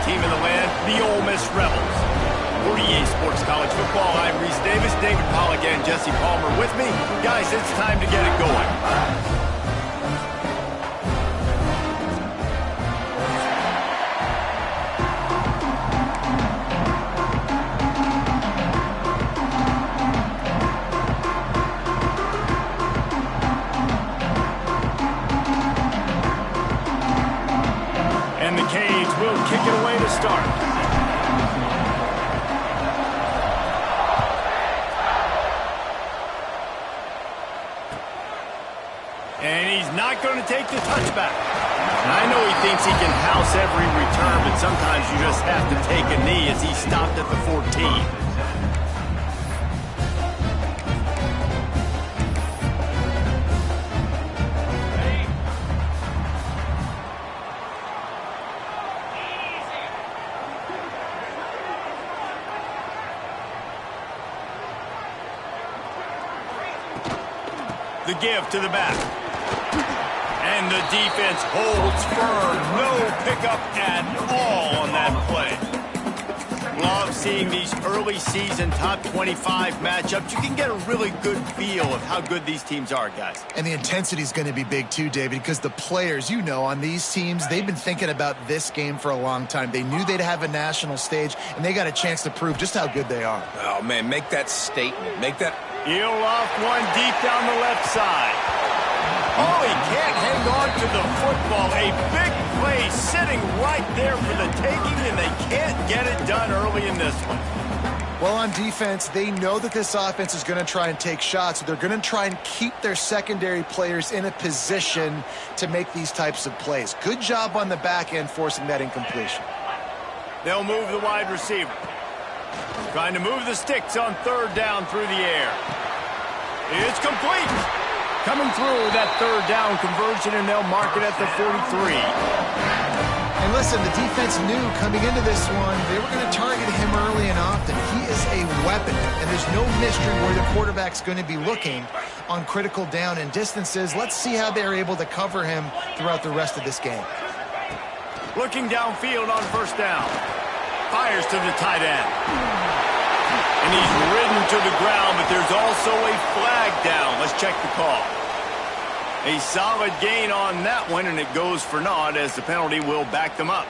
team in the land, the Ole Miss Rebels. For EA Sports College Football, I'm Reese Davis, David Pollock, and Jesse Palmer with me. Guys, it's time to get it going. Kick it away to start. And he's not going to take the touchback. I know he thinks he can house every return, but sometimes you just have to take a knee as he stopped at the 14. The give to the back. And the defense holds firm. No pickup at all on that play. Love seeing these early season top 25 matchups. You can get a really good feel of how good these teams are, guys. And the intensity is going to be big too, David, because the players, you know, on these teams, they've been thinking about this game for a long time. They knew they'd have a national stage, and they got a chance to prove just how good they are. Oh, man, make that statement. Make that... He'll off one deep down the left side. Oh, he can't hang on to the football. A big play sitting right there for the taking, and they can't get it done early in this one. Well, on defense, they know that this offense is going to try and take shots. So they're going to try and keep their secondary players in a position to make these types of plays. Good job on the back end forcing that incompletion. They'll move the wide receiver. Trying to move the sticks on third down through the air. It's complete. Coming through that third down conversion, and they'll mark it at the 43. And listen, the defense knew coming into this one, they were going to target him early and often. He is a weapon, and there's no mystery where the quarterback's going to be looking on critical down and distances. Let's see how they're able to cover him throughout the rest of this game. Looking downfield on first down. Fires to the tight end. And he's ridden to the ground, but there's also a flag down. Let's check the call. A solid gain on that one, and it goes for naught as the penalty will back them up.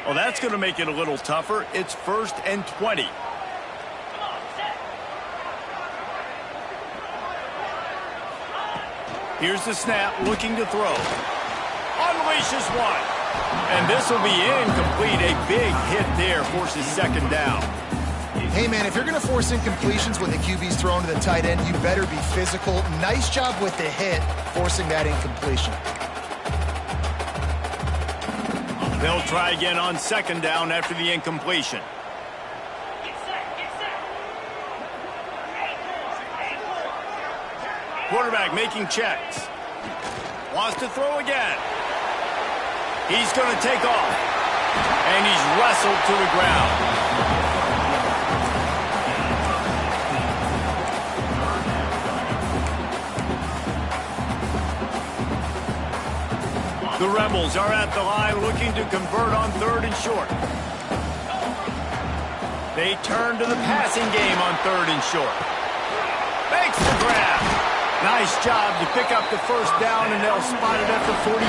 Well, that's going to make it a little tougher. It's 1st and 20. Here's the snap, looking to throw. Unleashes one. And this will be incomplete. A big hit there, forces second down. Hey, man, if you're going to force incompletions when the QB's thrown to the tight end, you better be physical. Nice job with the hit, forcing that incompletion. They'll try again on second down after the incompletion. Quarterback making checks. Wants to throw again. He's going to take off. And he's wrestled to the ground. The Rebels are at the line looking to convert on 3rd and short. They turn to the passing game on 3rd and short. Makes the grab. Nice job to pick up the first down, and they'll spot it at the 42.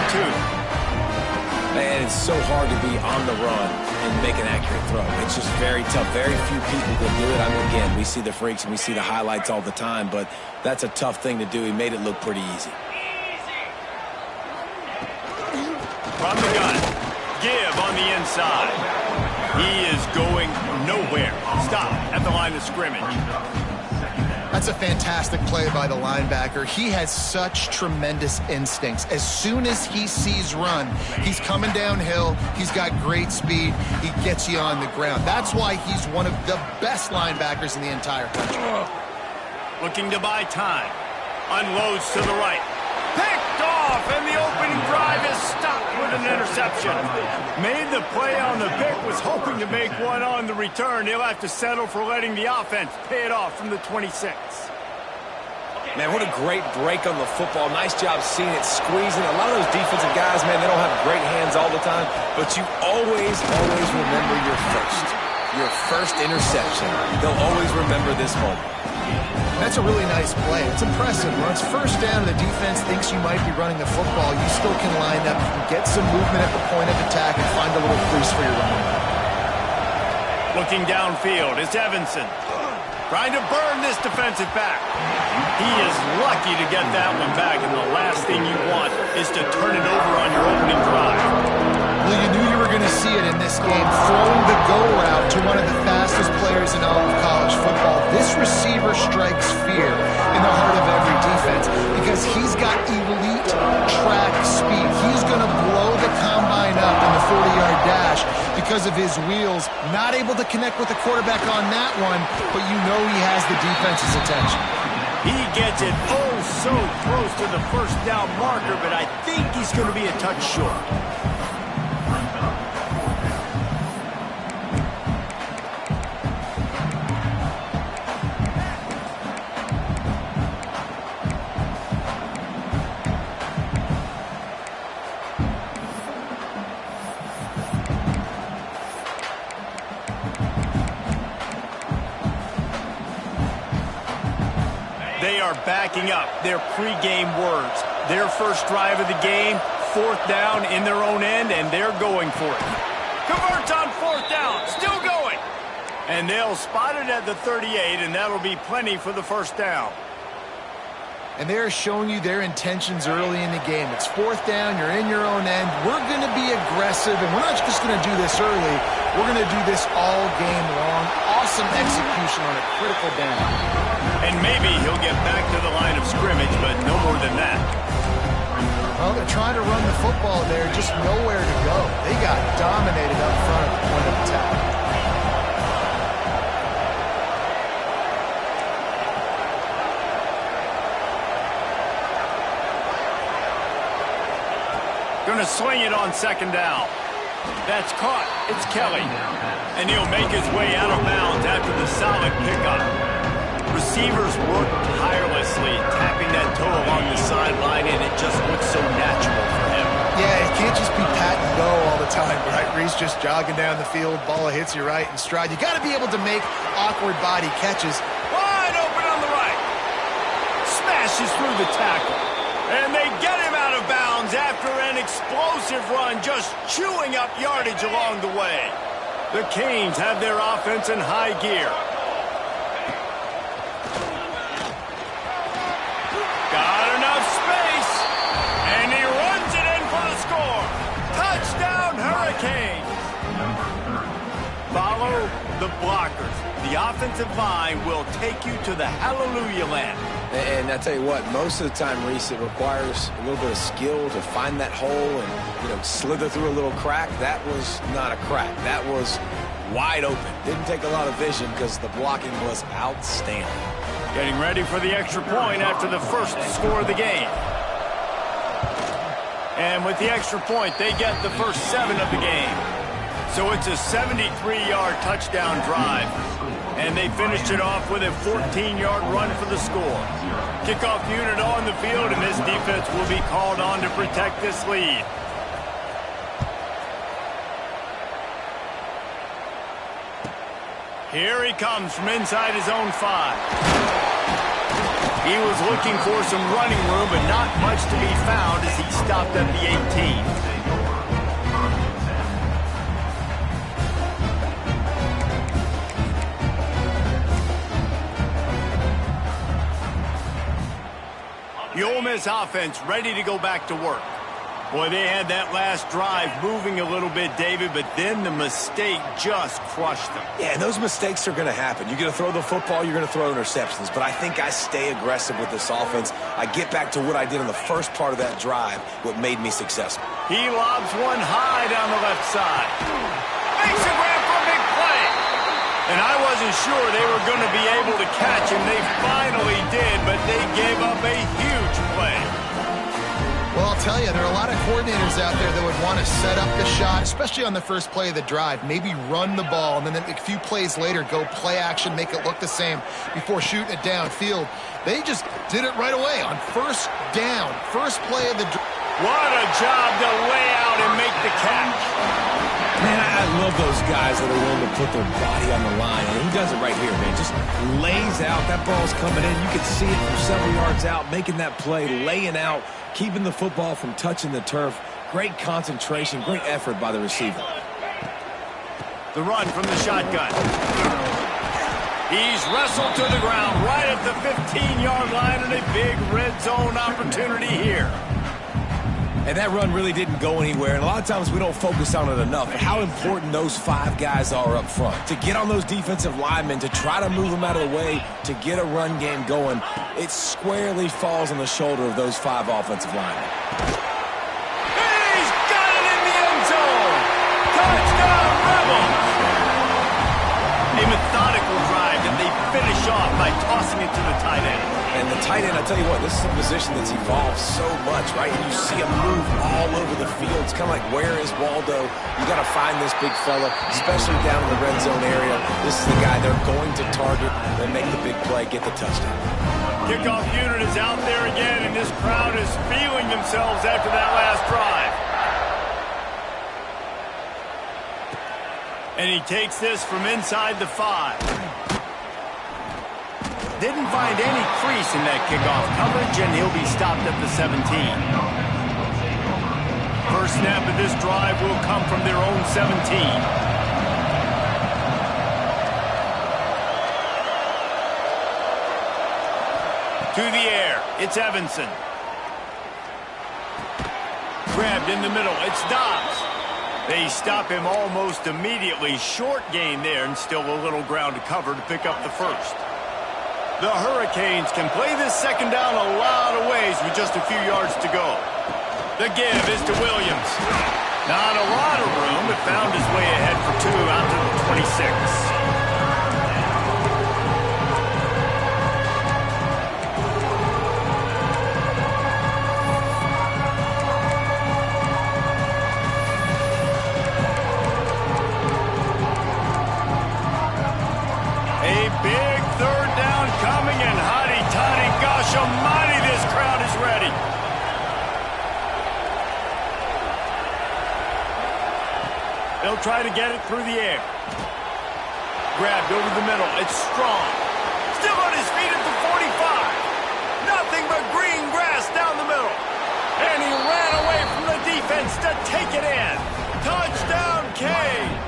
Man, it's so hard to be on the run and make an accurate throw. It's just very tough. Very few people can do it. I mean, again, we see the freaks and we see the highlights all the time, but that's a tough thing to do. He made it look pretty easy. From the gun, give on the inside. He is going nowhere. Stop at the line of scrimmage. That's a fantastic play by the linebacker. He has such tremendous instincts. As soon as he sees run, he's coming downhill. He's got great speed. He gets you on the ground. That's why he's one of the best linebackers in the entire country. Looking to buy time. Unloads to the right. Picked off, and the opening drive is stopped with an interception. Made the play on the pick, was hoping to make one on the return. He'll have to settle for letting the offense pay it off from the 26. Man, what a great break on the football. Nice job seeing it, squeezing. A lot of those defensive guys, man, they don't have great hands all the time, but you always remember your first interception. They'll always remember this moment. That's a really nice play. It's impressive. When it's first down and the defense thinks you might be running the football, you still can line up, you can get some movement at the point of attack and find a little crease for your running back. Looking downfield, it's Evanson. Trying to burn this defensive back. He is lucky to get that one back, and the last thing you want is to turn it over on your opening drive. Well, you knew you were going to see it in this game, throwing the go route to one of the fastest players in all of college football. This receiver strikes fear in the heart of every defense because he's got elite track speed. He's going to blow the combine up in the 40-yard dash because of his wheels. Not able to connect with the quarterback on that one, but you know he has the defense's attention. He gets it oh so close to the first down marker, but I think he's going to be a touch short. They are backing up their pregame words. Their first drive of the game, fourth down in their own end, and they're going for it. Converts on fourth down, still going. And they'll spot it at the 38, and that'll be plenty for the first down. And they're showing you their intentions early in the game. It's fourth down, you're in your own end. We're going to be aggressive, and we're not just going to do this early. We're going to do this all game long. Awesome execution on a critical down. And maybe he'll get back to the line of scrimmage, but no more than that. Well, they're trying to run the football there, just nowhere to go. They got dominated up front at the point of attack. Going to swing it on second down. That's caught. It's Kelly. And he'll make his way out of bounds after the solid pickup. Receivers work tirelessly, tapping that toe along the sideline, and it just looks so natural for him. Yeah, it can't just be pat and go all the time, right? Where he's just jogging down the field, ball hits you right in stride. You got to be able to make awkward body catches. Wide open on the right. Smashes through the tackle. And they get him out of bounds after an explosive run, just chewing up yardage along the way. The Canes have their offense in high gear. Got enough space, and he runs it in for the score. Touchdown, Hurricanes. Follow the blockers. The offensive line will take you to the hallelujah land. And I tell you what, most of the time, Reese, it requires a little bit of skill to find that hole and, slither through a little crack. That was not a crack. That was wide open. Didn't take a lot of vision because the blocking was outstanding. Getting ready for the extra point after the first score of the game. And with the extra point, they get the first 7 of the game. So it's a 73-yard touchdown drive. And they finished it off with a 14-yard run for the score. Kickoff unit on the field, and this defense will be called on to protect this lead. Here he comes from inside his own 5. He was looking for some running room, but not much to be found as he stopped at the 18. The Ole Miss offense ready to go back to work. Boy, they had that last drive moving a little bit, David, but then the mistake just crushed them. Yeah, and those mistakes are going to happen. You're going to throw the football, you're going to throw interceptions, but I think I stay aggressive with this offense. I get back to what I did in the first part of that drive, what made me successful. He lobs one high down the left side. Makes a grab for a big play. And I wasn't sure they were going to be able to catch him. They finally did, but they gave up a huge play. Well, I'll tell you, there are a lot of coordinators out there that would want to set up the shot, especially on the first play of the drive, maybe run the ball, and then a few plays later go play action, make it look the same before shooting it downfield. They just did it right away on first down, first play of the drive. What a job to lay out and make the catch. Man, I love those guys that are willing to put their body on the line, and he does it right here, man. Just lays out. That ball's coming in. You can see it from several yards out, making that play, laying out, keeping the football from touching the turf. Great concentration, great effort by the receiver. The run from the shotgun. He's wrestled to the ground right at the 15-yard line, and a big red zone opportunity here. And that run really didn't go anywhere, and a lot of times we don't focus on it enough, but how important those 5 guys are up front. To get on those defensive linemen, to try to move them out of the way, to get a run game going, it squarely falls on the shoulder of those 5 offensive linemen. He's got it in the end zone! Touchdown, Rebels! A methodical drive that they finish off by tossing it to the tight end. And the tight end, I tell you what, this is a position that's evolved so much, right? And you see him move all over the field. It's kind of like, where is Waldo? You got to find this big fella, especially down in the red zone area. This is the guy they're going to target and make the big play, get the touchdown. Kickoff unit is out there again, and this crowd is feeling themselves after that last drive. And he takes this from inside the 5. Didn't find any crease in that kickoff coverage, and he'll be stopped at the 17. First snap of this drive will come from their own 17. To the air, it's Evanson. Grabbed in the middle, it's Dobbs. They stop him almost immediately. Short gain there, and still a little ground to cover to pick up the first. The Hurricanes can play this second down a lot of ways with just a few yards to go. The give is to Williams. Not a lot of room, but found his way ahead for 2 out to the 26. Almighty, this crowd is ready. They'll try to get it through the air. Grabbed over the middle. It's Strong. Still on his feet at the 45. Nothing but green grass down the middle. And he ran away from the defense to take it in. Touchdown, Canes.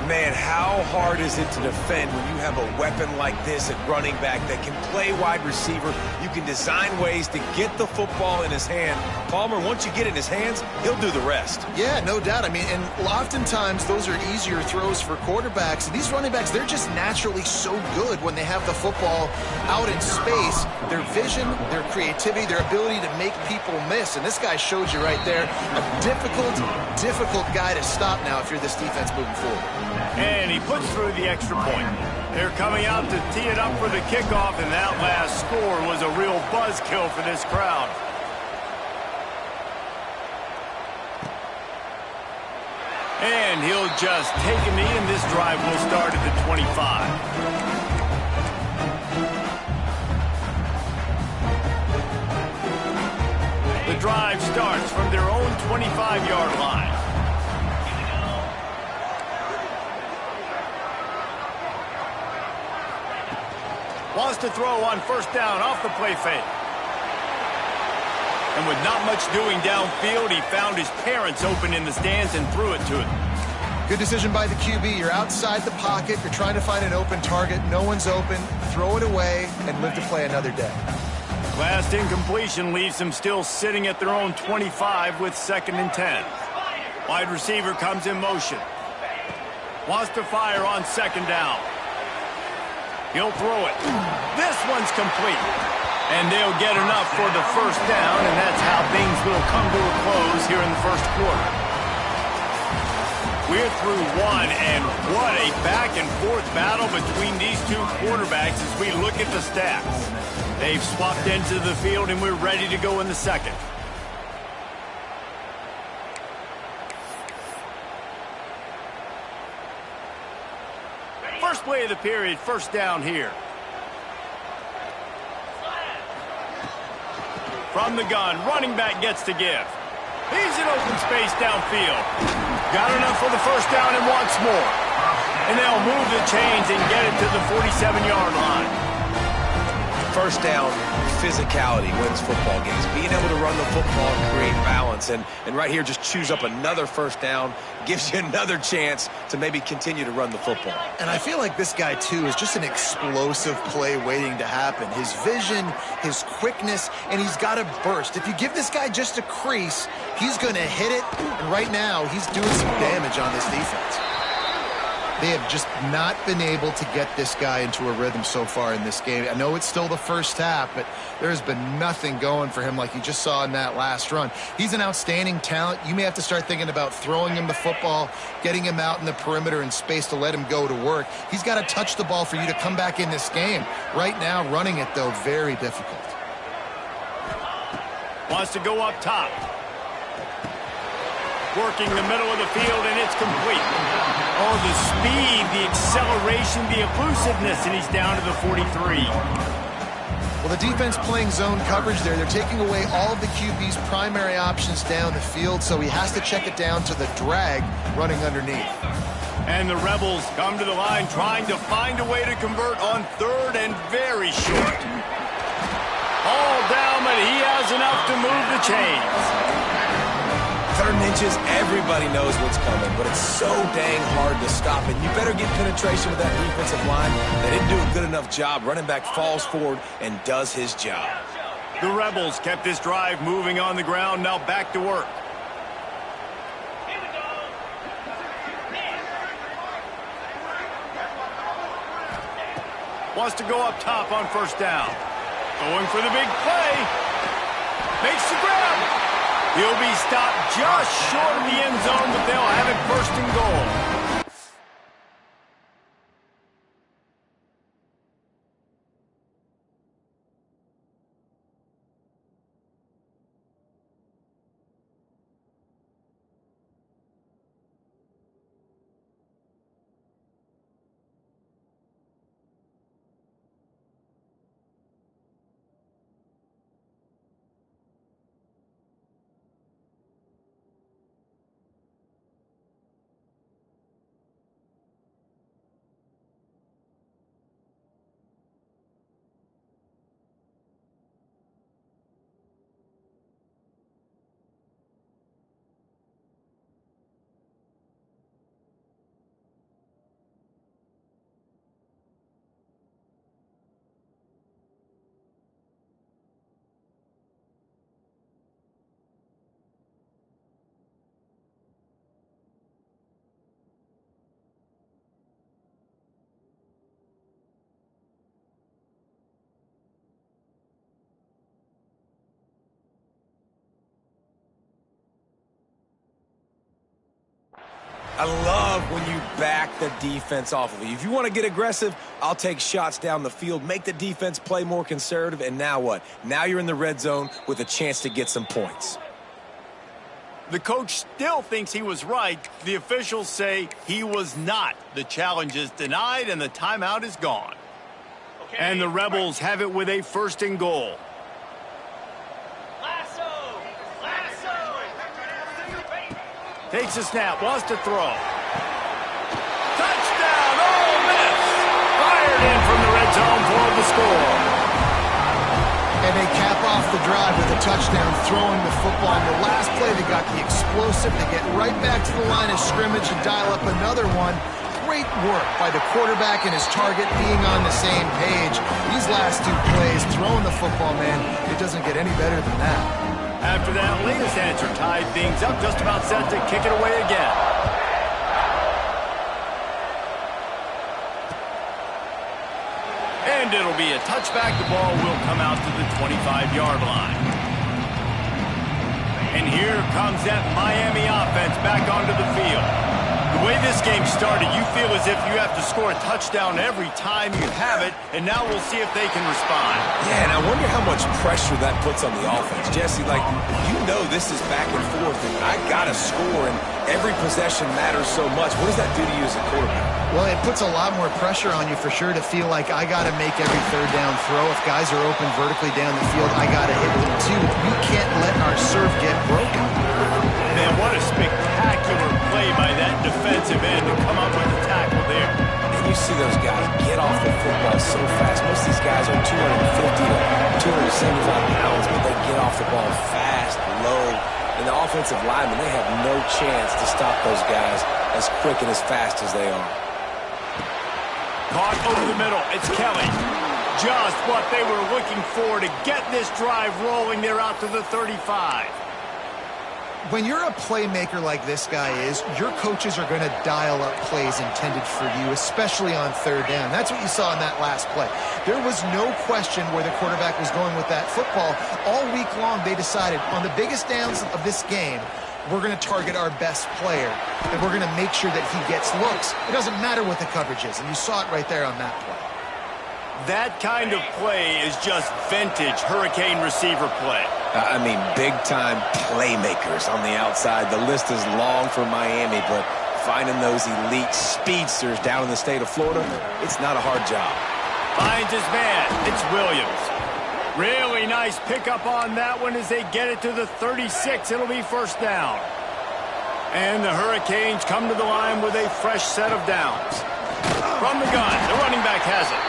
Man, how hard is it to defend when you have a weapon like this at running back that can play wide receiver? You can design ways to get the football in his hand. Palmer, once you get it in his hands, he'll do the rest. Yeah, no doubt. I mean, and oftentimes those are easier throws for quarterbacks. These running backs, they're just naturally so good when they have the football out in space. Their vision, their creativity, their ability to make people miss. And this guy showed you right there, a difficult guy to stop now if you're this defense moving forward. And he puts through the extra point. They're coming out to tee it up for the kickoff, and that last score was a real buzzkill for this crowd. And he'll just take a knee, and this drive will start at the 25. The drive starts from their own 25-yard line. Wants to throw on first down off the play fake. And with not much doing downfield, he found his parents open in the stands and threw it to him. Good decision by the QB. You're outside the pocket. You're trying to find an open target. No one's open. Throw it away and live to play another day. Last incompletion leaves them still sitting at their own 25 with 2nd and 10. Wide receiver comes in motion. Wants to fire on 2nd down. He'll throw it. This one's complete. And they'll get enough for the first down, and that's how things will come to a close here in the first quarter. We're through one, and what a back-and-forth battle between these two quarterbacks as we look at the stats. They've swapped into the field, and we're ready to go in the second. First play of the period, first down here. From the gun, running back gets to give. He's in open space downfield. Got enough for the first down and wants more. And they'll move the chains and get it to the 47-yard line. First down, physicality wins football games. Being able to run the football and create balance. And right here, just choose up another first down. Gives you another chance to maybe continue to run the football. And I feel like this guy, too, is just an explosive play waiting to happen. His vision, his quickness, and he's got a burst. If you give this guy just a crease, he's going to hit it. And right now, he's doing some damage on this defense. They have just not been able to get this guy into a rhythm so far in this game. I know it's still the first half, but there's been nothing going for him like you just saw in that last run. He's an outstanding talent. You may have to start thinking about throwing him the football, getting him out in the perimeter and space to let him go to work. He's got to touch the ball for you to come back in this game. Right now, running it, though, very difficult. Wants to go up top. Working the middle of the field, and it's complete. Oh, the speed, the acceleration, the elusiveness, and he's down to the 43. Well, the defense playing zone coverage there. They're taking away all of the QB's primary options down the field, so he has to check it down to the drag running underneath. And the Rebels come to the line trying to find a way to convert on third and very short. All down, but he has enough to move the chains. 3rd and inches, everybody knows what's coming, but it's so dang hard to stop it. You better get penetration with that defensive line. They didn't do a good enough job. Running back falls forward and does his job. The Rebels kept this drive moving on the ground, now back to work. Wants to go up top on first down. Going for the big play. Makes the grab. He'll be stopped just short of the end zone, but they'll have it first and goal. I love when you back the defense off of you. If you want to get aggressive, I'll take shots down the field, make the defense play more conservative, and now what? Now you're in the red zone with a chance to get some points. The coach still thinks he was right. The officials say he was not. The challenge is denied, and the timeout is gone. Okay. And the Rebels have it with a first and goal. Takes a snap, wants to throw. Touchdown, Ole Miss! Fired in from the red zone for the score. And they cap off the drive with a touchdown, throwing the football. On the last play, they got the explosive. They get right back to the line of scrimmage and dial up another one. Great work by the quarterback and his target being on the same page. These last two plays, throwing the football, man, it doesn't get any better than that. After that latest answer tied things up, just about set to kick it away again. And it'll be a touchback. The ball will come out to the 25-yard line. And here comes that Miami offense back onto the field. The way this game started, you feel as if you have to score a touchdown every time you have it, and now we'll see if they can respond. Yeah, and I wonder how much pressure that puts on the offense. Jesse, like, you know this is back and forth, and I got to score, and every possession matters so much. What does that do to you as a quarterback? Well, it puts a lot more pressure on you for sure to feel like I got to make every third down throw. If guys are open vertically down the field, I got to hit them too. You can't let our serve get broken. Man, what a spectacular play by that defensive end to come up with a tackle there. And you see those guys get off the football so fast. Most of these guys are 250 to 275 pounds, but they get off the ball fast, low. And the offensive linemen, they have no chance to stop those guys as quick and as fast as they are. Caught over the middle. It's Kelly. Just what they were looking for to get this drive rolling. They're out to the 35. When you're a playmaker like this guy is, your coaches are going to dial up plays intended for you, especially on third down. That's what you saw in that last play. There was no question where the quarterback was going with that football. All week long, they decided on the biggest downs of this game, we're going to target our best player, and we're going to make sure that he gets looks. It doesn't matter what the coverage is, and you saw it right there on that play. That kind of play is just vintage Hurricane receiver play. I mean, big-time playmakers on the outside. The list is long for Miami, but finding those elite speedsters down in the state of Florida, it's not a hard job. Finds his man. It's Williams. Really nice pickup on that one as they get it to the 36. It'll be first down. And the Hurricanes come to the line with a fresh set of downs. From the gun, the running back has it.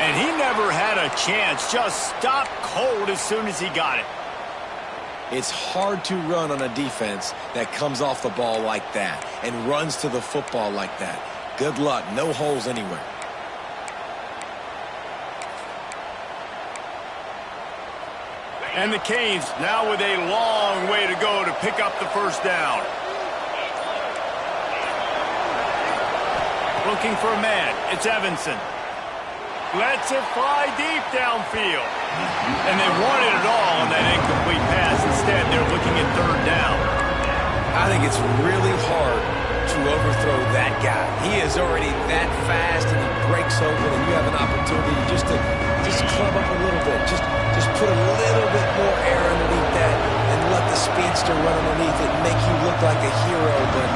And he never had a chance. Just stopped cold as soon as he got it. It's hard to run on a defense that comes off the ball like that and runs to the football like that. Good luck. No holes anywhere. And the Canes now with a long way to go to pick up the first down. Looking for a man. It's Evanson. Lets it fly deep downfield. And they wanted it all on that incomplete pass. Instead, they're looking at third down. I think it's really hard to overthrow that guy. He is already that fast, and he breaks open, and you have an opportunity just to club up a little bit. Just put a little bit more air underneath that and let the speedster run underneath it and make you look like a hero. But,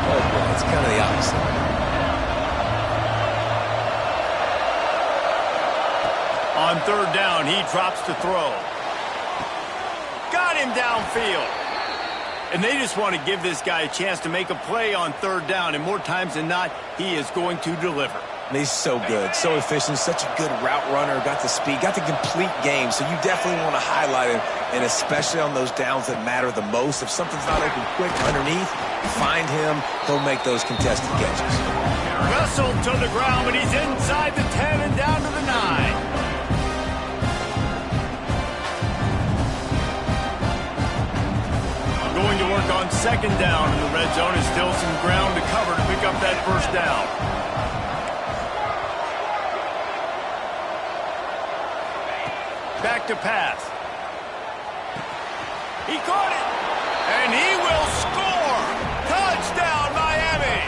oh boy, it's kind of the opposite. On third down, he drops to throw. Got him downfield. And they just want to give this guy a chance to make a play on third down. And more times than not, he is going to deliver. He's so good, so efficient, such a good route runner, got the speed, got the complete game. So you definitely want to highlight him, and especially on those downs that matter the most. If something's not open quick underneath, find him. He'll make those contested catches. Wrestled to the ground, but he's inside the 10 and down to the 9. Going to work on second down in the red zone. Is still some ground to cover to pick up that first down. Back to pass. He caught it. And he will score. Touchdown, Miami.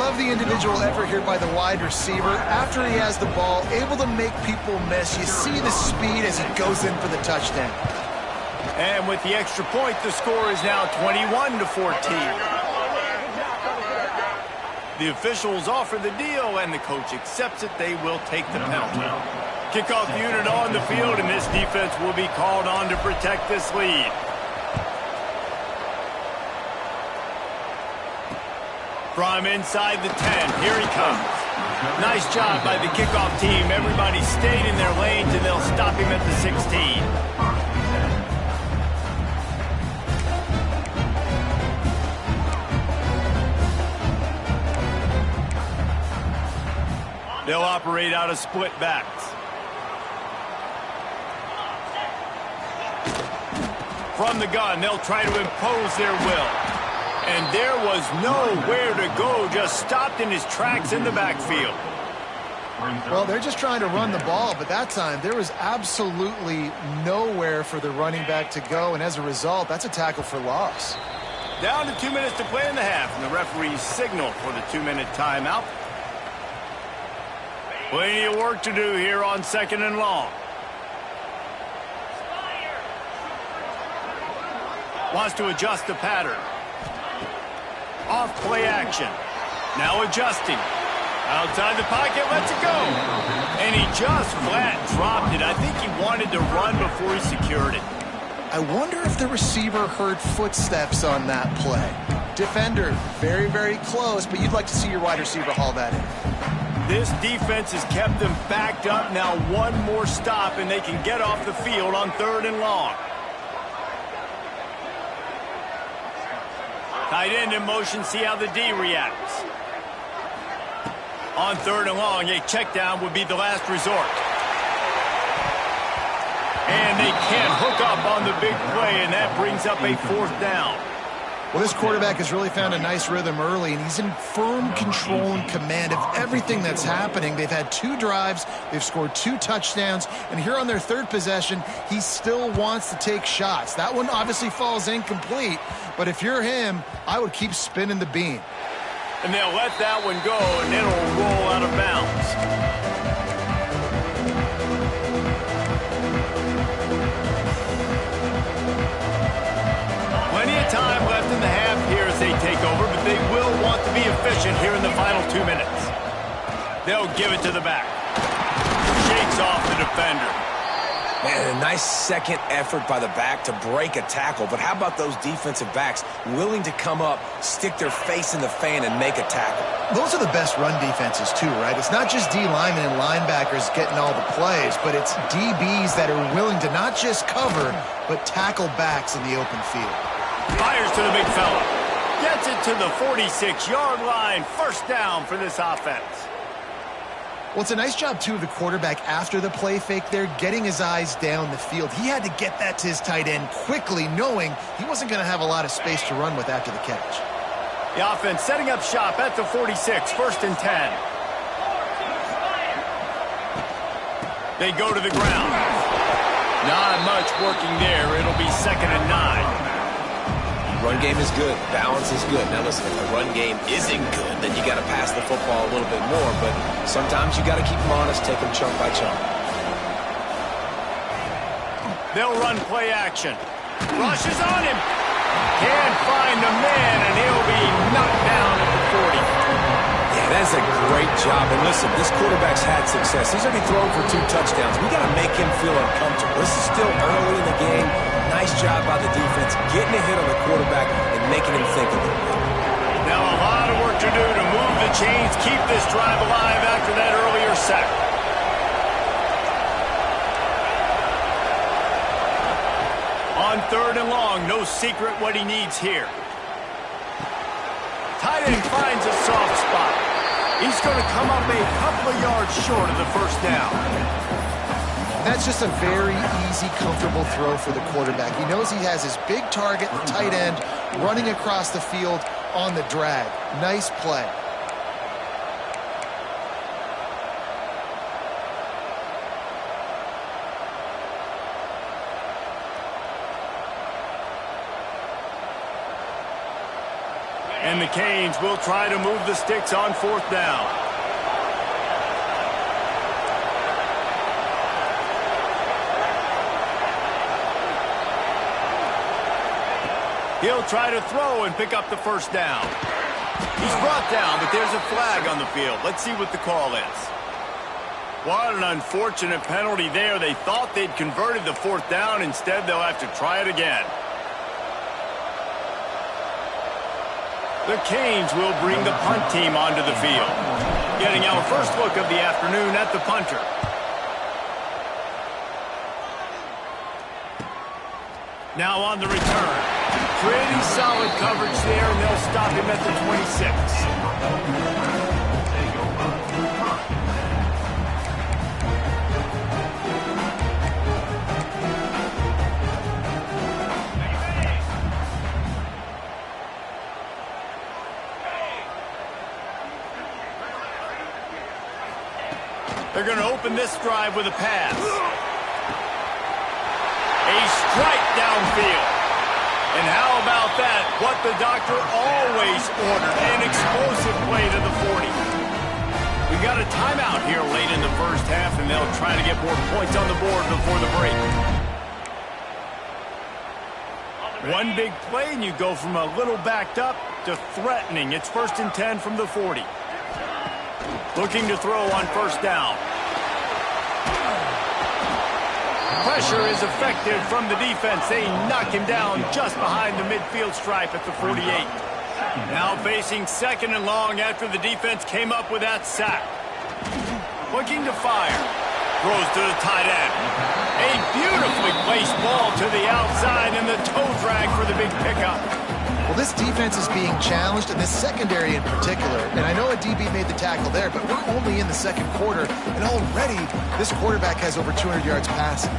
Love the individual effort here by the wide receiver. After he has the ball, able to make people miss. You see the speed as he goes in for the touchdown. And with the extra point, the score is now 21-14. The officials offer the deal, and the coach accepts it. They will take the penalty. Kickoff unit on the field, and this defense will be called on to protect this lead. From inside the 10, here he comes. Nice job by the kickoff team. Everybody stayed in their lanes, and they'll stop him at the 16. They'll operate out of split backs. From the gun, they'll try to impose their will. And there was nowhere to go, just stopped in his tracks in the backfield. Well, they're just trying to run the ball, but that time there was absolutely nowhere for the running back to go, and as a result, that's a tackle for loss. Down to 2 minutes to play in the half, and the referee's signal for the 2-minute timeout. Plenty of work to do here on 2nd and long. Wants to adjust the pattern. Off play action. Now adjusting. Outside the pocket, lets it go. And he just flat dropped it. I think he wanted to run before he secured it. I wonder if the receiver heard footsteps on that play. Defender, very, very close, but you'd like to see your wide receiver haul that in. This defense has kept them backed up. Now one more stop, and they can get off the field on 3rd and long. Tight end in motion, see how the D reacts. On 3rd and long, a check down would be the last resort. And they can't hook up on the big play, and that brings up a 4th down. Well, this quarterback has really found a nice rhythm early, and he's in firm control and command of everything that's happening. They've had 2 drives, they've scored 2 touchdowns, and here on their 3rd possession, he still wants to take shots. That one obviously falls incomplete, but if you're him, I would keep spinning the beam. And they'll let that one go, and it'll roll out of bounds. Plenty of time left in the half here as they take over, but they will want to be efficient here in the final 2 minutes. They'll give it to the back. Shakes off the defender. Man, a nice second effort by the back to break a tackle. But how about those defensive backs willing to come up, stick their face in the fan, and make a tackle? Those are the best run defenses, too, right? It's not just D linemen and linebackers getting all the plays, but it's DBs that are willing to not just cover, but tackle backs in the open field. Fires to the big fella. Gets it to the 46-yard line. 1st down for this offense. Well, it's a nice job, too, of the quarterback after the play fake there, getting his eyes down the field. He had to get that to his tight end quickly, knowing he wasn't going to have a lot of space to run with after the catch. The offense setting up shop at the 46, 1st and 10. They go to the ground. Not much working there. It'll be 2nd and 9. Run game is good. Balance is good. Now listen, if the run game isn't good, then you got to pass the football a little bit more. But sometimes you got to keep them honest, take them chunk by chunk. They'll run play action. Rushes on him. Can't find the man, and he'll be knocked down at the 40. Yeah, that's a great job. And listen, this quarterback's had success. He's already thrown for 2 touchdowns. We got to make him feel uncomfortable. This is still early in the game. Nice job by the defense, getting a hit on the quarterback and making him think a little bit. Now a lot of work to do to move the chains, keep this drive alive after that earlier sack. On 3rd and long, no secret what he needs here. Tight end finds a soft spot. He's going to come up a couple of yards short of the 1st down. That's just a very easy, comfortable throw for the quarterback. He knows he has his big target, the tight end, running across the field on the drag. Nice play. And the Canes will try to move the sticks on 4th down. He'll try to throw and pick up the 1st down. He's brought down, but there's a flag on the field. Let's see what the call is. What an unfortunate penalty there. They thought they'd converted the 4th down. Instead, they'll have to try it again. The Canes will bring the punt team onto the field. Getting our first look of the afternoon at the punter. Now on the return. Pretty solid coverage there, and they'll stop him at the 26. They're going to open this drive with a pass. A strike downfield. And how about that? What the doctor always ordered, an explosive play to the 40. We got a timeout here late in the first half, and they'll try to get more points on the board before the break. One big play, and you go from a little backed up to threatening. It's 1st and 10 from the 40. Looking to throw on 1st down. Pressure is effective from the defense. They knock him down just behind the midfield stripe at the 48. Now facing 2nd and long after the defense came up with that sack. Looking to fire. Throws to the tight end. A beautifully placed ball to the outside and the toe drag for the big pickup. Well, this defense is being challenged, and this secondary in particular. And I know a DB made the tackle there, but we're only in the 2nd quarter, and already this quarterback has over 200 yards passing.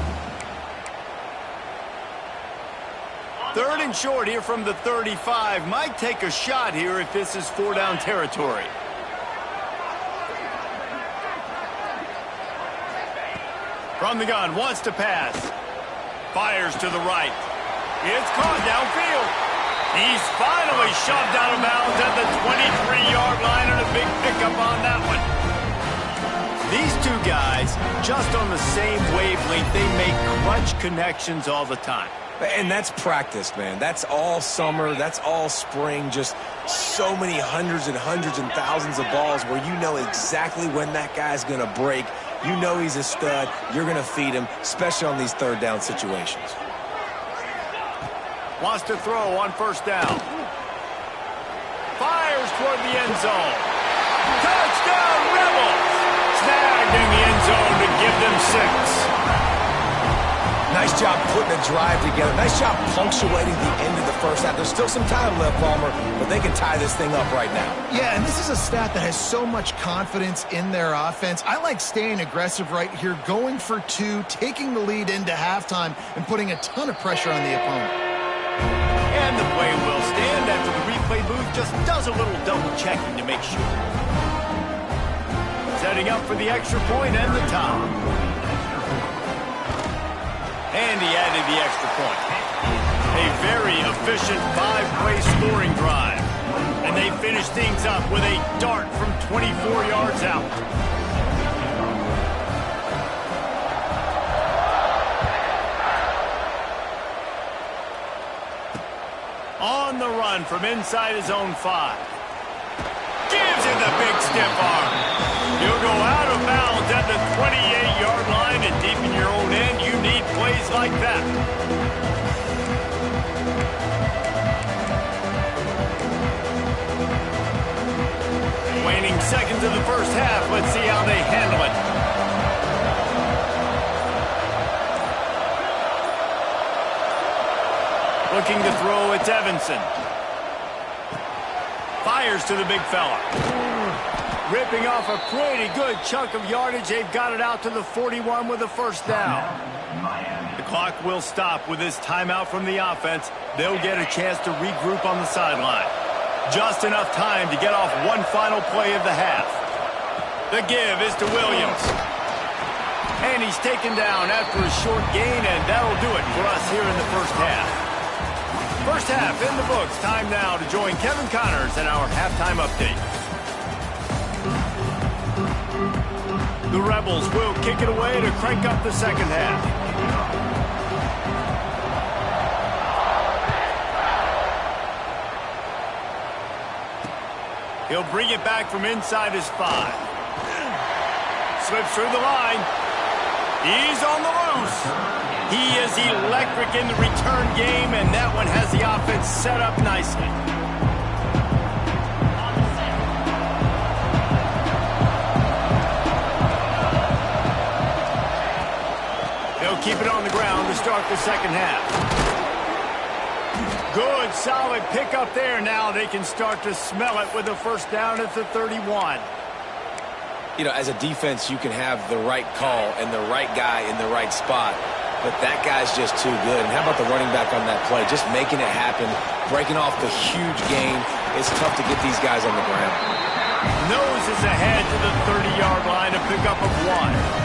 3rd and short here from the 35. Might take a shot here if this is 4-down territory. From the gun, wants to pass. Fires to the right. It's caught downfield. He's finally shoved out of bounds at the 23-yard line, and a big pickup on that one. These two guys, just on the same wavelength, they make clutch connections all the time. And that's practice, man. That's all summer. That's all spring. Just so many hundreds and thousands of balls where you know exactly when that guy's going to break. You know he's a stud. You're going to feed him, especially on these 3rd down situations. Wants to throw on 1st down. Fires toward the end zone. Touchdown, Rebels! Snagged in the end zone to give them 6. Nice job putting a drive together. Nice job punctuating the end of the first half. There's still some time left, Palmer, but they can tie this thing up right now. Yeah, and this is a staff that has so much confidence in their offense. I like staying aggressive right here, going for 2, taking the lead into halftime, and putting a ton of pressure on the opponent. And the play will stand after the replay booth just does a little double-checking to make sure. Setting up for the extra point and the tie. And he added the extra point. A very efficient 5-play scoring drive. And they finish things up with a dart from 24 yards out. On the run from inside his own 5. Gives him the big stiff arm. He'll go out of bounds at the 28-yard line, and deep in your own end, you need plays like that. Waning seconds of the first half. Let's see how they handle it. Looking to throw, it's Evanson. Fires to the big fella. Ripping off a pretty good chunk of yardage. They've got it out to the 41 with a 1st down. The clock will stop with this timeout from the offense. They'll get a chance to regroup on the sideline. Just enough time to get off one final play of the half. The give is to Williams. And he's taken down after a short gain, and that'll do it for us here in the first half. First half in the books. Time now to join Kevin Connors in our halftime update. The Rebels will kick it away to crank up the second half. He'll bring it back from inside his 5. Slips through the line. He's on the loose. He is electric in the return game, and that one has the offense set up nicely. They'll keep it on the ground to start the second half. Good, solid pickup there. Now they can start to smell it with a 1st down at the 31. You know, as a defense, you can have the right call and the right guy in the right spot, but that guy's just too good. And how about the running back on that play? Just making it happen, breaking off the huge gain. It's tough to get these guys on the ground. Noses ahead to the 30-yard line, a pickup of 1.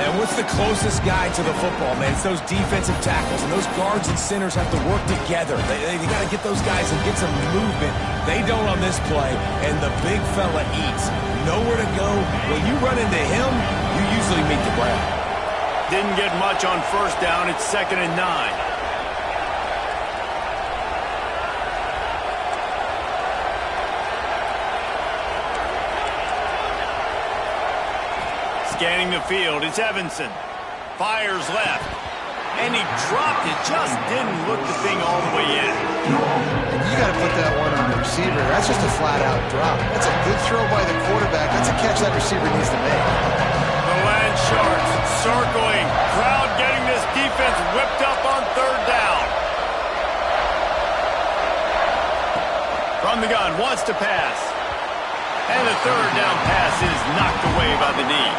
And we're What's the closest guy to the football, man? It's those defensive tackles, and those guards and centers have to work together. They got to get those guys and get some movement. They don't on this play, and the big fella eats. Nowhere to go. When you run into him, you usually meet the ground. Didn't get much on first down. It's 2nd and 9. Scanning the field, it's Evanson. Fires left. And he dropped it. Just didn't look the thing all the way in. You got to put that one on the receiver. That's just a flat-out drop. That's a good throw by the quarterback. That's a catch that receiver needs to make. The Land Sharks circling. Crowd getting this defense whipped up on 3rd down. From the gun, wants to pass. And the 3rd down pass is knocked away by the knee.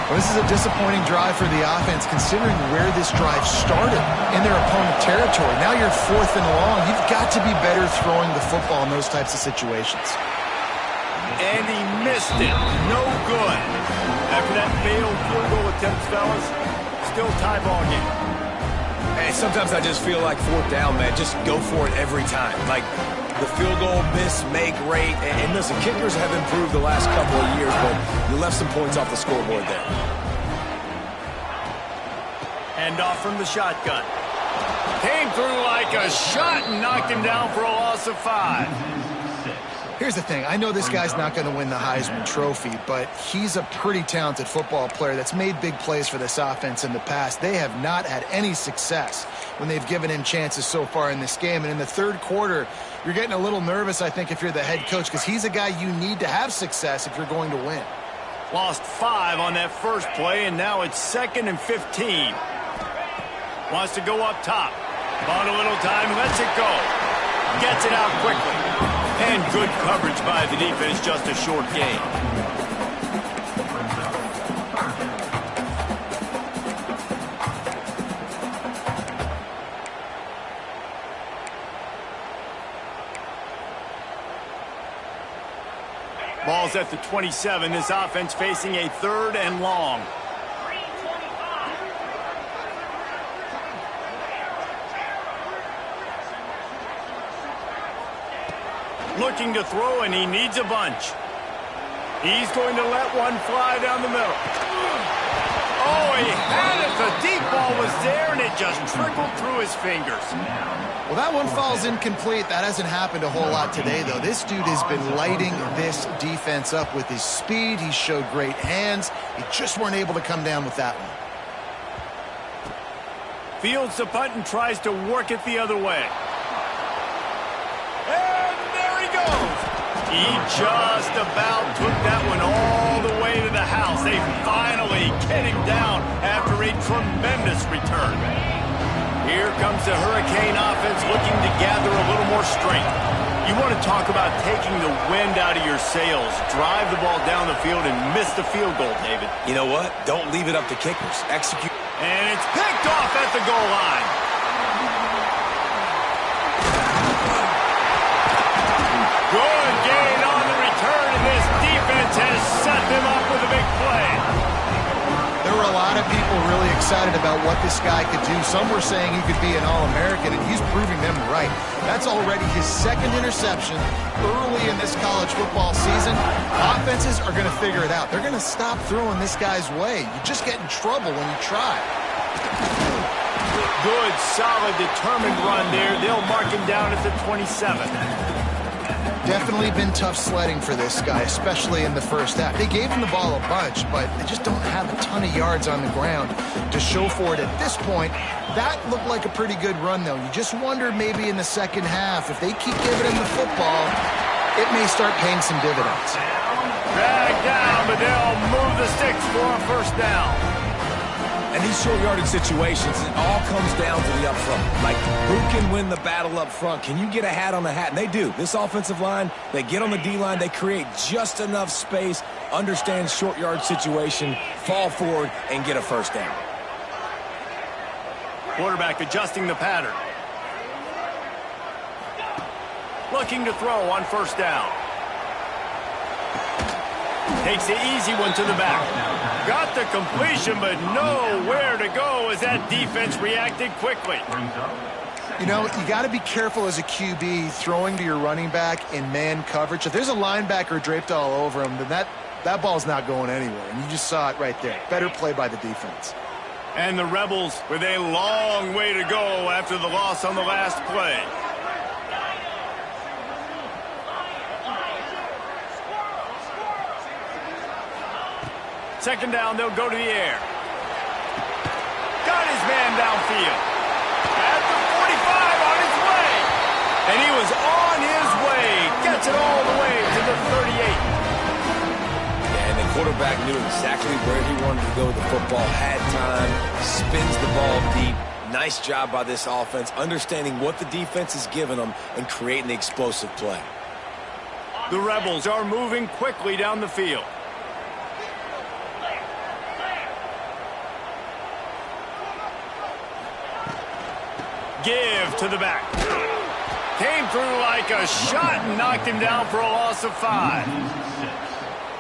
Well, this is a disappointing drive for the offense, considering where this drive started in their opponent territory. Now you're 4th and long. You've got to be better throwing the football in those types of situations. And he missed it. No good. After that failed field goal attempt, fellas, still tie ball game. Hey, sometimes I just feel like 4th down, man. Just go for it every time. Like, the field goal miss, make great. And listen, kickers have improved the last couple of years, but you left some points off the scoreboard there. Hand off from the shotgun. Came through like a shot and knocked him down for a loss of 5. Here's the thing. I know this guy's not going to win the Heisman Trophy, but he's a pretty talented football player that's made big plays for this offense in the past. They have not had any success when they've given him chances so far in this game. And in the 3rd quarter, you're getting a little nervous, I think, if you're the head coach, because he's a guy you need to have success if you're going to win. Lost 5 on that first play, and now it's 2nd and 15. Wants to go up top. Bought a little time, lets it go. Gets it out quickly. And good coverage by the defense, just a short gain. Ball's at the 27. This offense facing a 3rd and long. Looking to throw, and he needs a bunch. He's going to let one fly down the middle. Oh, he had it. The deep ball was there, and it just trickled through his fingers. Well, that one falls incomplete. That hasn't happened a whole lot today, though. This dude has been lighting this defense up with his speed. He showed great hands. He just weren't able to come down with that one. Fields the punt and tries to work it the other way. He just about took that one all the way to the house. They finally get him down after a tremendous return. Here comes the Hurricane offense looking to gather a little more strength. You want to talk about taking the wind out of your sails. Drive the ball down the field and miss the field goal, David. You know what? Don't leave it up to kickers. Execute. And it's picked off at the goal line. Good gain on the return, and this defense has set them up with a big play. There were a lot of people really excited about what this guy could do. Some were saying he could be an All-American, and he's proving them right. That's already his 2nd interception early in this college football season. Offenses are going to figure it out. They're going to stop throwing this guy's way. You just get in trouble when you try. Good, solid, determined run there. They'll mark him down at the 27. Definitely been tough sledding for this guy, especially in the first half. They gave him the ball a bunch, but they just don't have a ton of yards on the ground to show for it at this point. That looked like a pretty good run, though. You just wonder maybe in the second half, if they keep giving him the football, it may start paying some dividends. Dragged down, but they'll move the sticks for a first down. And these short yardage situations, it all comes down to the up front. Like, who can win the battle up front? Can you get a hat on the hat? And they do. This offensive line, they get on the D-line, they create just enough space, understand short yard situation, fall forward, and get a first down. Quarterback adjusting the pattern. Looking to throw on first down. Takes the easy one to the back. Got the completion, but nowhere to go as that defense reacted quickly. You know, you got to be careful as a QB throwing to your running back in man coverage. If there's a linebacker draped all over him, then that ball's not going anywhere. And you just saw it right there. Better play by the defense. And the Rebels with a long way to go after the loss on the last play. Second down, they'll go to the air. Got his man downfield. At the 45 on his way. And he was on his way. Gets it all the way to the 38. And the quarterback knew exactly where he wanted to go with the football. Had time, spins the ball deep. Nice job by this offense, understanding what the defense is giving them and creating the explosive play. The Rebels are moving quickly down the field. Give to the back. Came through like a shot and knocked him down for a loss of 5.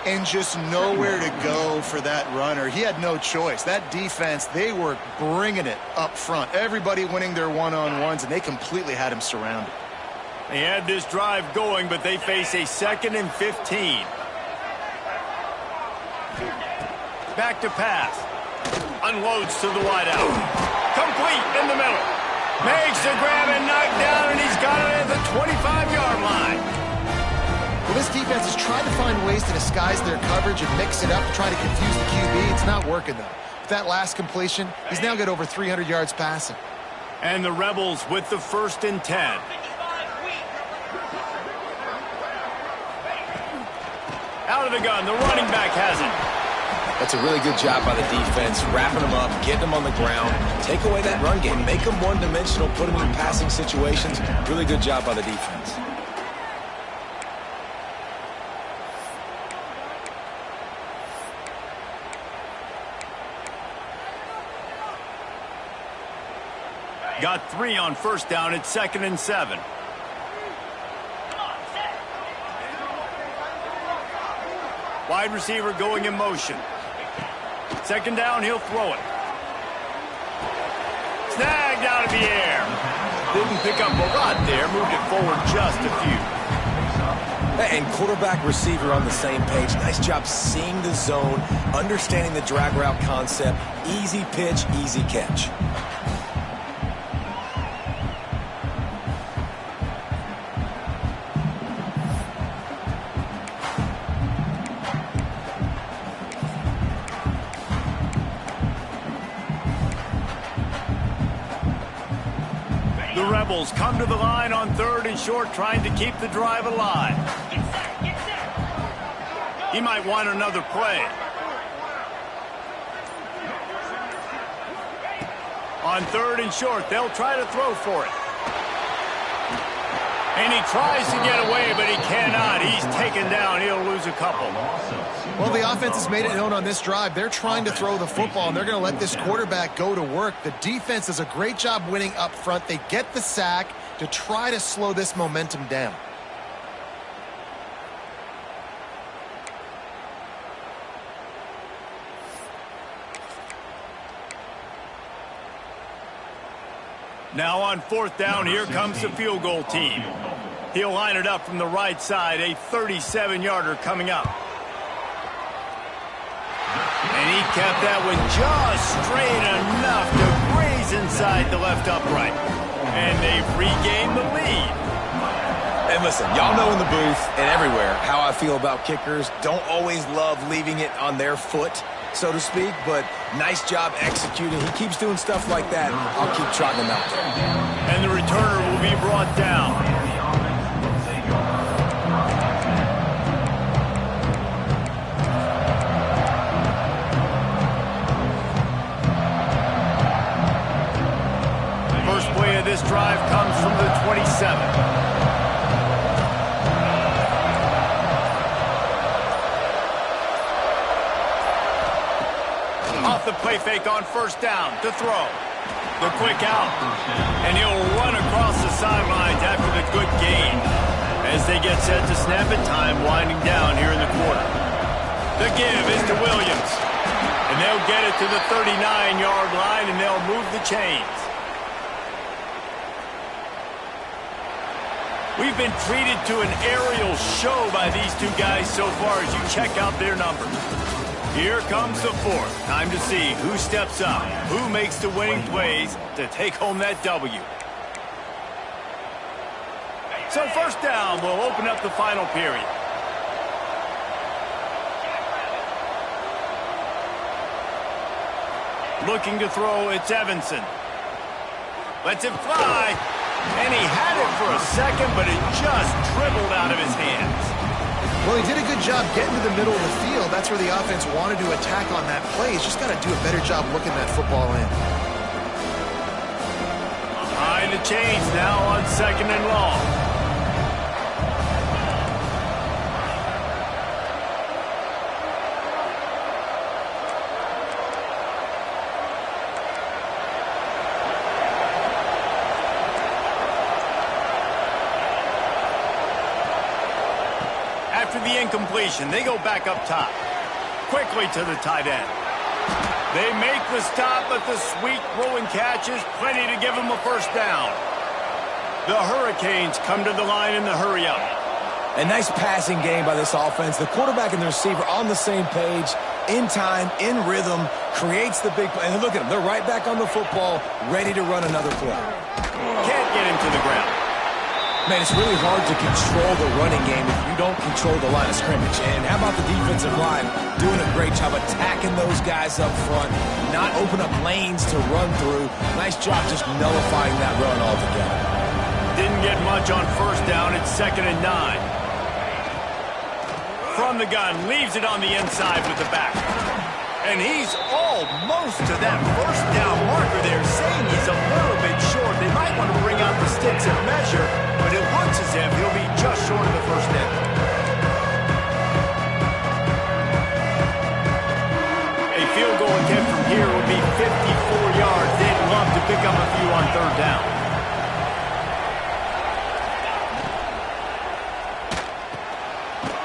And just nowhere to go for that runner. He had no choice. That defense, they were bringing it up front. Everybody winning their one-on-ones, and they completely had him surrounded. They had this drive going, but they face a 2nd and 15. Back to pass. Unloads to the wideout. Complete in the middle. Makes the grab and knock down, and he's got it at the 25-yard line. Well, this defense is trying to find ways to disguise their coverage and mix it up to try to confuse the QB. It's not working, though. With that last completion, he's now got over 300 yards passing. And the Rebels with the 1st and 10. Out of the gun, the running back has it. That's a really good job by the defense, wrapping them up, getting them on the ground. Take away that run game, make them one-dimensional, put them in passing situations. Really good job by the defense. Got 3 on 1st down at 2nd and 7. Wide receiver going in motion. 2nd down, he'll throw it. Snagged out of the air. Didn't pick up a lot there, moved it forward just a few. And quarterback receiver on the same page. Nice job seeing the zone, understanding the drag route concept. Easy pitch, easy catch. The Rebels come to the line on 3rd and short, trying to keep the drive alive. He might want another play. On 3rd and short, they'll try to throw for it. And he tries to get away, but he cannot. He's taken down. He'll lose a couple. Well, the offense has made it known on this drive. They're trying to throw the football, and they're going to let this quarterback go to work. The defense does a great job winning up front. They get the sack to try to slow this momentum down. Now on 4th down, here comes the field goal team. He'll line it up from the right side, a 37-yarder coming up. And he kept that one just straight enough to graze inside the left upright. And they've regained the lead. And listen, y'all know in the booth and everywhere how I feel about kickers. Don't always love leaving it on their foot, so to speak, but nice job executing. He keeps doing stuff like that. I'll keep trotting him out there. And the returner will be brought down. First play of this drive comes from the 27. Off the play fake on 1st down to throw. The quick out. And he'll run across the sidelines after the good gain. As they get set to snap it, time winding down here in the quarter. The give is to Williams. And they'll get it to the 39-yard line, and they'll move the chains. We've been treated to an aerial show by these two guys so far as you check out their numbers. Here comes the fourth. Time to see who steps up, who makes the winning plays to take home that W. So first down will open up the final period. Looking to throw, it's Evanson. Lets it fly. And he had it for a second, but it just dribbled out of his hands. Well, he did a good job getting to the middle of the field. That's where the offense wanted to attack on that play. He's just got to do a better job looking that football in. Behind the chains now on 2nd and long. After the incompletion, they go back up top. Quickly to the tight end. They make the stop, but the sweet rolling catch is plenty to give them a first down. The Hurricanes come to the line in the hurry-up. A nice passing game by this offense. The quarterback and the receiver on the same page, in time, in rhythm, creates the big play. And look at them. They're right back on the football, ready to run another play. Can't get him to the ground. Man, it's really hard to control the running game if you don't control the line of scrimmage. And how about the defensive line doing a great job attacking those guys up front, not open up lanes to run through. Nice job just nullifying that run altogether. Didn't get much on first down. It's 2nd and 9. From the gun, leaves it on the inside with the back. And he's almost to that first down marker there, saying he's a little bit short. They might want to bring out the sticks and measure, but it looks as if he'll be just short of the first down. A field goal attempt from here would be 54 yards. They'd love to pick up a few on 3rd down.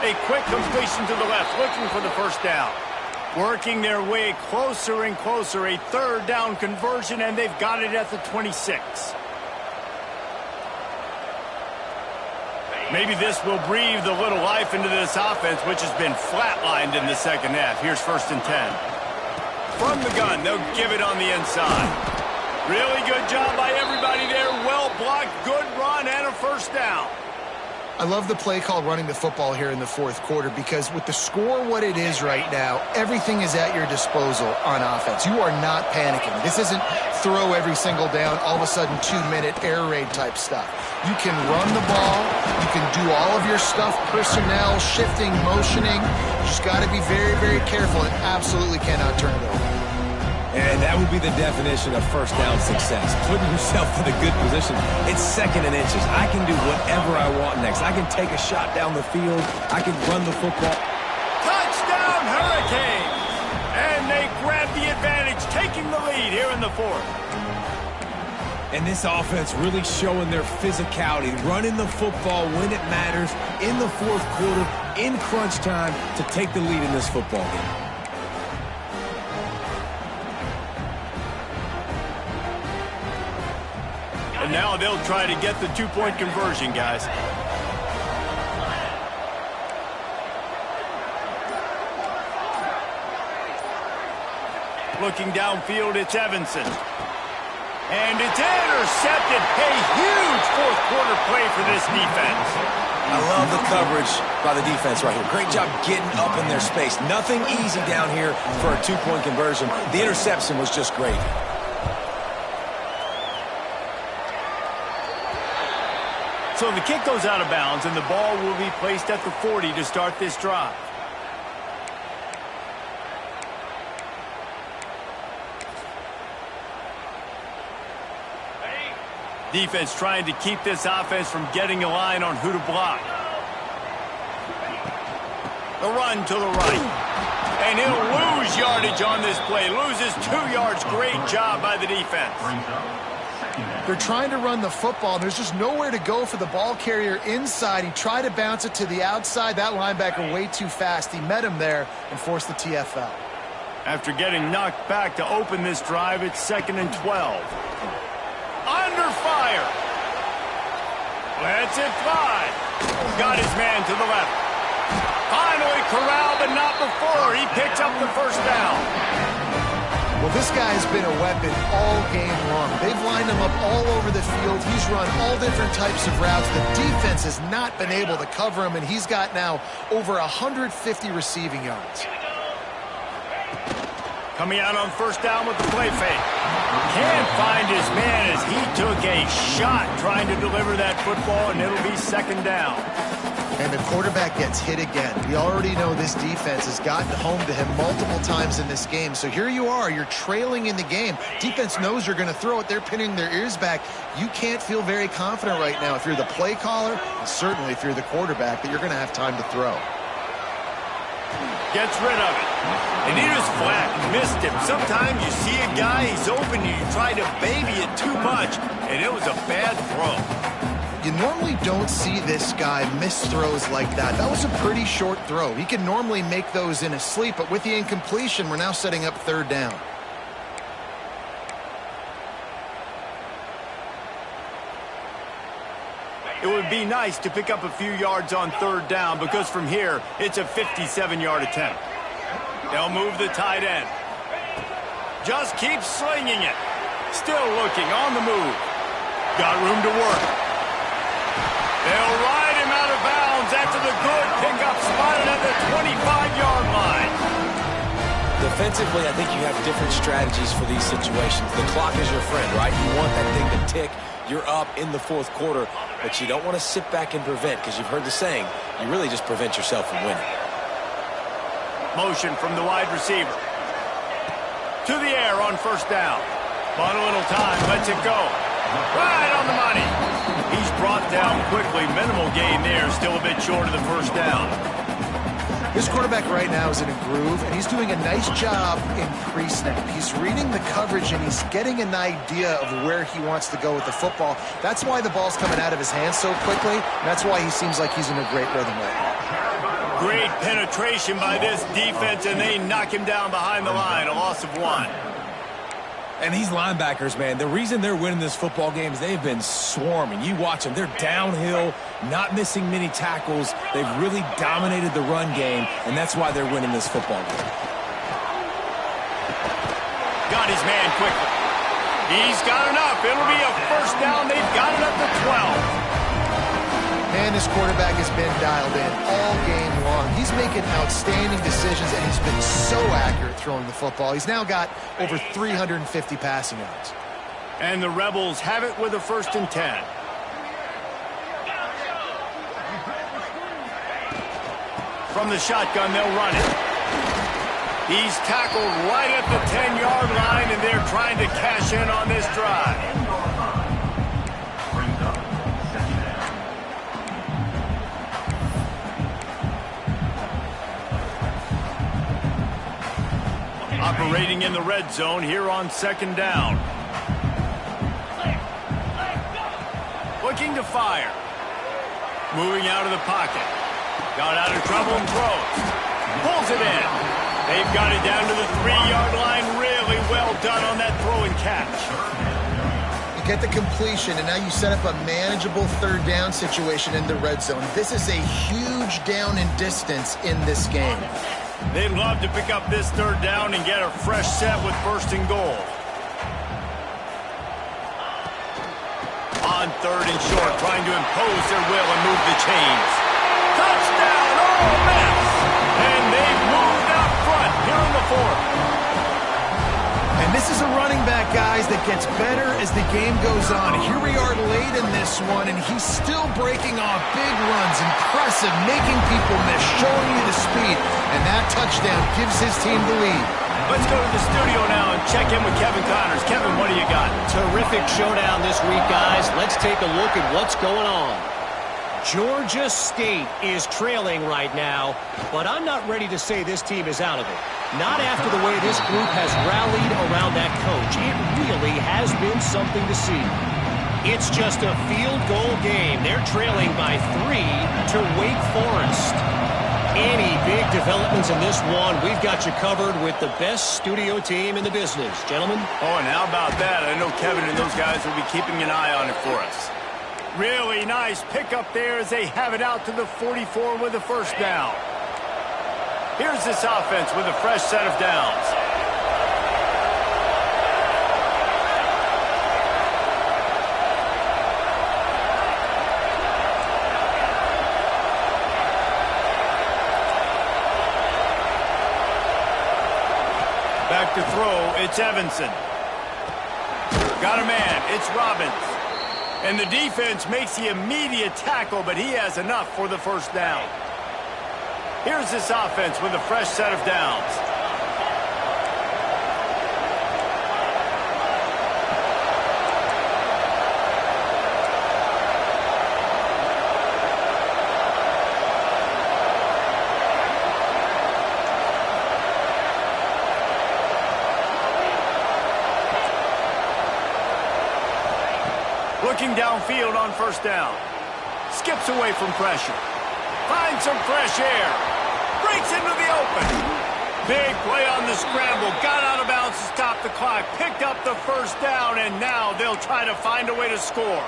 A quick completion to the left, looking for the first down. Working their way closer and closer, a 3rd down conversion, and they've got it at the 26. Maybe this will breathe a little life into this offense, which has been flatlined in the second half. Here's 1st and 10. From the gun, they'll give it on the inside. Really good job by everybody there. Well blocked, good run, and a first down. I love the play call running the football here in the 4th quarter because with the score what it is right now, everything is at your disposal on offense. You are not panicking. This isn't throw every single down, all of a sudden 2-minute air raid type stuff. You can run the ball. You can do all of your stuff, personnel, shifting, motioning. You just got to be very, very careful and absolutely cannot turn it over. And that would be the definition of first down success. Putting yourself in a good position. It's 2nd and inches. I can do whatever I want next. I can take a shot down the field. I can run the football. Touchdown, Hurricanes! And they grab the advantage, taking the lead here in the 4th. And this offense really showing their physicality, running the football when it matters, in the 4th quarter, in crunch time, to take the lead in this football game. And now they'll try to get the 2-point conversion, guys. Looking downfield, it's Evanson. And it's intercepted. A huge 4th quarter play for this defense. I love the coverage by the defense right here. Great job getting up in their space. Nothing easy down here for a 2-point conversion. The interception was just great. So the kick goes out of bounds, and the ball will be placed at the 40 to start this drive. Defense trying to keep this offense from getting a line on who to block. The run to the right. And he'll lose yardage on this play. Loses 2 yards. Great job by the defense. They're trying to run the football, and there's just nowhere to go for the ball carrier inside. He tried to bounce it to the outside. That linebacker way too fast. He met him there and forced the TFL. After getting knocked back to open this drive, it's 2nd and 12. Under fire. Lets it fly. Got his man to the left. Finally corralled, but not before. He picks up the first down. Well, this guy's been a weapon all game long. They've lined him up all over the field. He's run all different types of routes. The defense has not been able to cover him, and he's got now over 150 receiving yards. Coming out on first down with the play fake. Can't find his man as he took a shot trying to deliver that football, and it'll be 2nd down. And the quarterback gets hit again. We already know this defense has gotten home to him multiple times in this game. So here you are. You're trailing in the game. Defense knows you're going to throw it. They're pinning their ears back. You can't feel very confident right now if you're the play caller, and certainly if you're the quarterback, that you're going to have time to throw. Gets rid of it. And he just flat missed him. Sometimes you see a guy, he's open, and you try to baby it too much, and it was a bad throw. You normally don't see this guy miss throws like that. That was a pretty short throw. He can normally make those in his sleep, but with the incompletion, we're now setting up 3rd down. It would be nice to pick up a few yards on 3rd down because from here, it's a 57-yard attempt. They'll move the tight end. Just keep slinging it. Still looking on the move. Got room to work. They'll ride him out of bounds after the good pickup spotted at the 25-yard line. Defensively, I think you have different strategies for these situations. The clock is your friend, right? You want that thing to tick. You're up in the 4th quarter, but you don't want to sit back and prevent, because you've heard the saying, you really just prevent yourself from winning. Motion from the wide receiver. To the air on first down. Bought a little time, lets it go. Right on the money. He's brought down quickly. Minimal gain there. Still a bit short of the first down. This quarterback right now is in a groove, and he's doing a nice job in pre-snap. He's reading the coverage, and he's getting an idea of where he wants to go with the football. That's why the ball's coming out of his hands so quickly. And that's why he seems like he's in a great rhythm right now. Great penetration by this defense, and they knock him down behind the line. A loss of 1. And these linebackers, man, the reason they're winning this football game is they've been swarming. You watch them. They're downhill, not missing many tackles. They've really dominated the run game, and that's why they're winning this football game. Got his man quickly. He's got enough. It'll be a first down. They've got it up to 12. And this quarterback has been dialed in all game long. He's making outstanding decisions, and he's been so accurate throwing the football. He's now got over 350 passing yards. And the Rebels have it with a 1st and 10. From the shotgun, they'll run it. He's tackled right at the 10-yard line, and they're trying to cash in on this drive. Operating in the red zone here on 2nd down. Looking to fire. Moving out of the pocket. Got out of trouble and throws. Pulls it in. They've got it down to the 3-yard line. Really well done on that throw and catch. You get the completion, and now you set up a manageable 3rd down situation in the red zone. This is a huge down in distance in this game. They'd love to pick up this 3rd down and get a fresh set with 1st and goal. On 3rd and short, trying to impose their will and move the chains. Touchdown, Ole Miss! And they've moved out front here in the 4th. And this is a running back, guys, that gets better as the game goes on. Here we are late in this one, and he's still breaking off big runs. Impressive, making people miss, showing you the speed. And that touchdown gives his team the lead. Let's go to the studio now and check in with Kevin Connors. Kevin, what do you got? Terrific showdown this week, guys. Let's take a look at what's going on. Georgia State is trailing right now, but I'm not ready to say this team is out of it. Not after the way this group has rallied around that coach. It really has been something to see. It's just a field goal game. They're trailing by 3 to Wake Forest. Any big developments in this one, we've got you covered with the best studio team in the business. Gentlemen? Oh, and how about that? I know Kevin and those guys will be keeping an eye on it for us. Really nice pickup there as they have it out to the 44 with a first down. Here's this offense with a fresh set of downs. Back to throw, it's Evanson. Got a man, it's Robbins. And the defense makes the immediate tackle, but he has enough for the first down. Here's this offense with a fresh set of downs. Looking downfield on first down. Skips away from pressure. Finds some fresh air. Breaks into the open. Big play on the scramble. Got out of bounds to stop the clock. Picked up the first down, and now they'll try to find a way to score.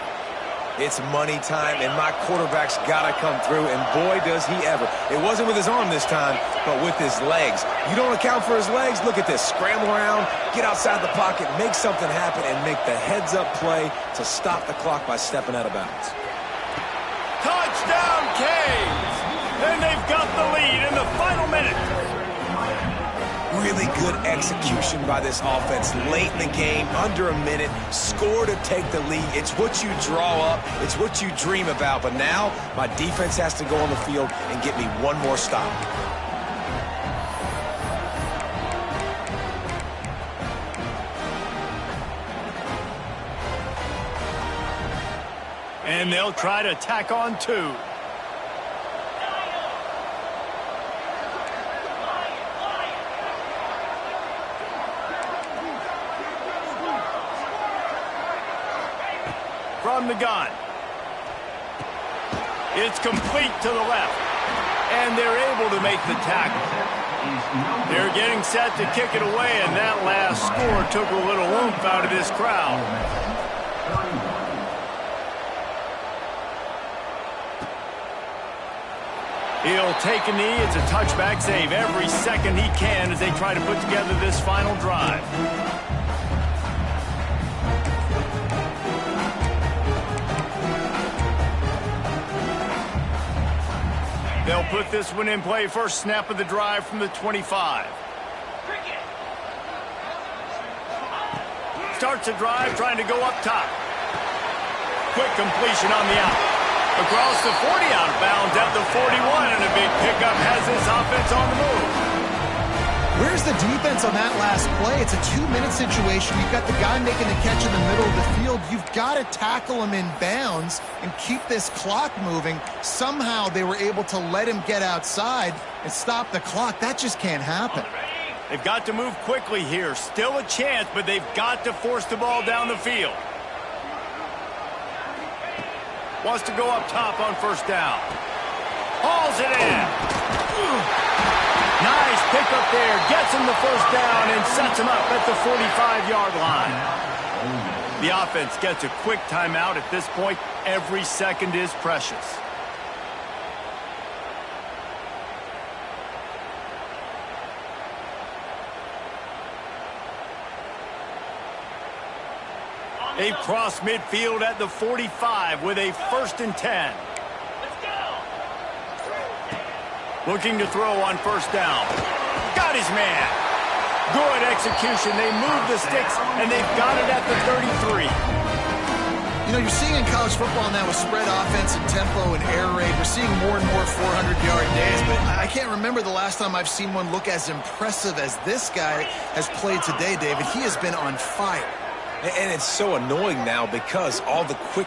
It's money time, and my quarterback's got to come through, and boy, does he ever. It wasn't with his arm this time, but with his legs. You don't account for his legs? Look at this. Scramble around, get outside the pocket, make something happen, and make the heads-up play to stop the clock by stepping out of bounds. Touchdown, Canes! And they've got the lead in the final minute. Really good execution by this offense late in the game, under a minute, score to take the lead. It's what you draw up, it's what you dream about, but now my defense has to go on the field and get me one more stop. And they'll try to tack on two. From the gun. It's complete to the left. And they're able to make the tackle. They're getting set to kick it away, and that last score took a little oomph out of this crowd. He'll take a knee. It's a touchback save every second he can as they try to put together this final drive. They'll put this one in play. First snap of the drive from the 25. Starts a drive trying to go up top. Quick completion on the out. Across the 40, out of bounds at the 41, and a big pickup has this offense on the move. Where's the defense on that last play? It's a 2-minute situation. You've got the guy making the catch in the middle of the field. You've got to tackle him in bounds and keep this clock moving. Somehow they were able to let him get outside and stop the clock. That just can't happen. They've got to move quickly here. Still a chance, but they've got to force the ball down the field. Wants to go up top on first down. Hauls it in. Nice pickup there. Gets him the first down and sets him up at the 45-yard line. The offense gets a quick timeout at this point. Every second is precious. They've crossed midfield at the 45 with a 1st and 10. Looking to throw on first down. Got his man. Good execution. They move the sticks, and they've got it at the 33. You know, you're seeing in college football now with spread offense and tempo and air raid, we're seeing more and more 400-yard days, but I can't remember the last time I've seen one look as impressive as this guy has played today, David. He has been on fire. And it's so annoying now because all the quick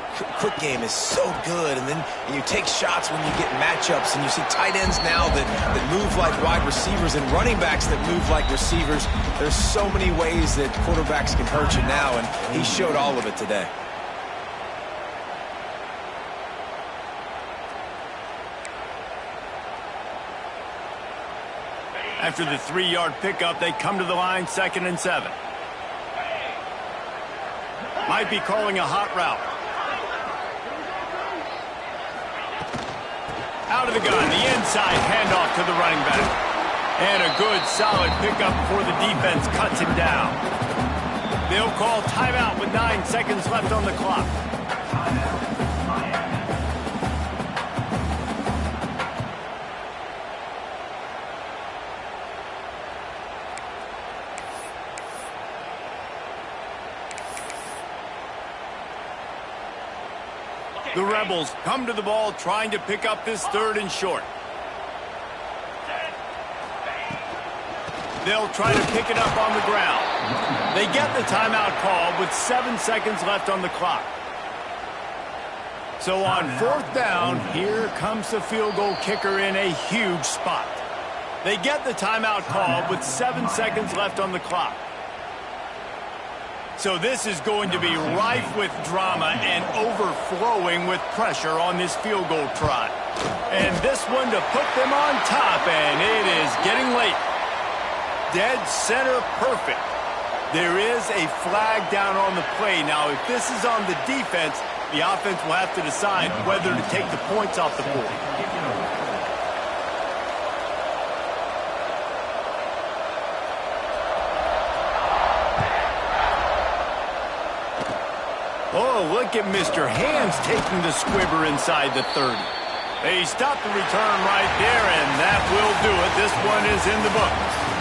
game is so good. And then you take shots when you get matchups, and you see tight ends now that move like wide receivers and running backs that move like receivers. There's so many ways that quarterbacks can hurt you now, and he showed all of it today. After the 3-yard pickup, they come to the line, 2nd and 7. Might be calling a hot route. Out of the gun, the inside handoff to the running back. And a good, solid pickup before the defense cuts him down. They'll call timeout with 9 seconds left on the clock. The Rebels come to the ball trying to pick up this 3rd and short. They'll try to pick it up on the ground. They get the timeout call with 7 seconds left on the clock. So on 4th down, here comes the field goal kicker in a huge spot. They get the timeout call with 7 seconds left on the clock. So this is going to be rife with drama and overflowing with pressure on this field goal try. And this one to put them on top, and it is getting late. Dead center perfect. There is a flag down on the play. Now, if this is on the defense, the offense will have to decide whether to take the points off the board. Oh, look at Mr. Hands taking the squibber inside the 30. They stopped the return right there, and that will do it. This one is in the books.